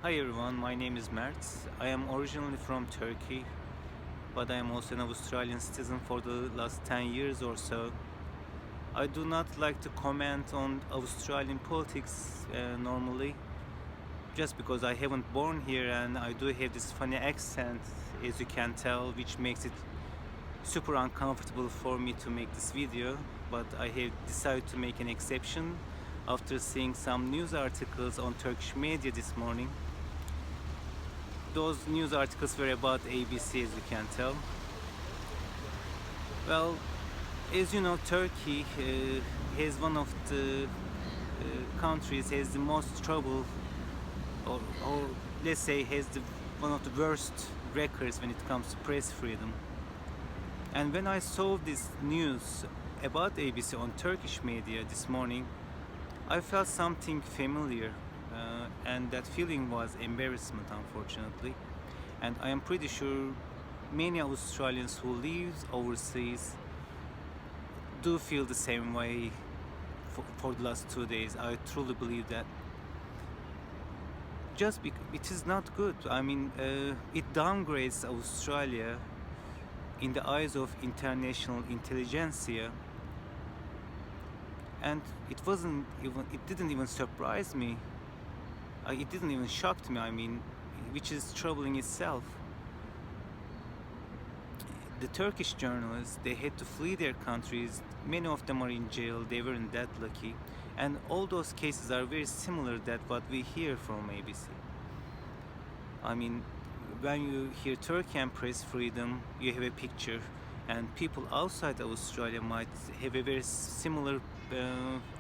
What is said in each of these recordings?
Hi everyone, my name is Mert. I am originally from Turkey, but I am also an Australian citizen for the last 10 years or so. I do not like to comment on Australian politics normally, just because I haven't born here and I do have this funny accent, as you can tell, which makes it super uncomfortable for me to make this video. But I have decided to make an exception after seeing some news articles on Turkish media this morning. Those news articles were about ABC, as you can tell. Well, as you know, Turkey has one of the countries has the most trouble, or let's say has one of the worst records when it comes to press freedom. And when I saw this news about ABC on Turkish media this morning, I felt something familiar, and that feeling was embarrassment, unfortunately. And I am pretty sure many Australians who live overseas do feel the same way for the last 2 days. I truly believe that. Just because it is not good. I mean, it downgrades Australia in the eyes of international intelligentsia, and it didn't even surprise me. It didn't even shock me. I mean, which is troubling itself. The Turkish journalists, they had to flee their countries. Many of them are in jail. They weren't that lucky, and all those cases are very similar that what we hear from ABC. I mean, when you hear Turkey and press freedom, you have a picture, and people outside Australia might have a very similar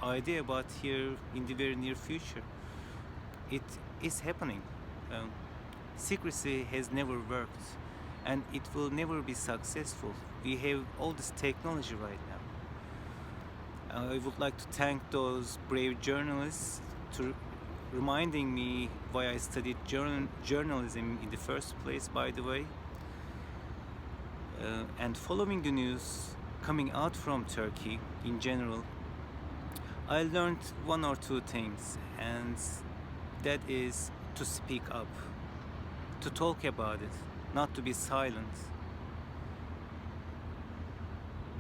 idea about here in the very near future. It is happening. Secrecy has never worked, and it will never be successful. We have all this technology right now. I would like to thank those brave journalists to reminding me why I studied journalism in the first place, by the way. And following the news coming out from Turkey in general, I learned one or two things, and that is to speak up, to talk about it, not to be silent.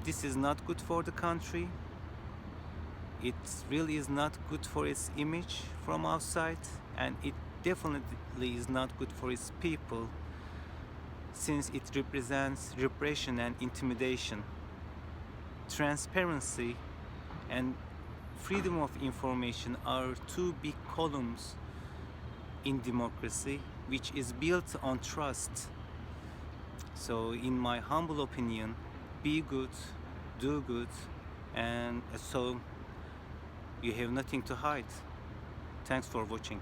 This is not good for the country. It really is not good for its image from outside, and it definitely is not good for its people, since it represents repression and intimidation. Transparency and freedom of information are two big columns in democracy, which is built on trust. So, in my humble opinion, be good, do good, and so you have nothing to hide. Thanks for watching.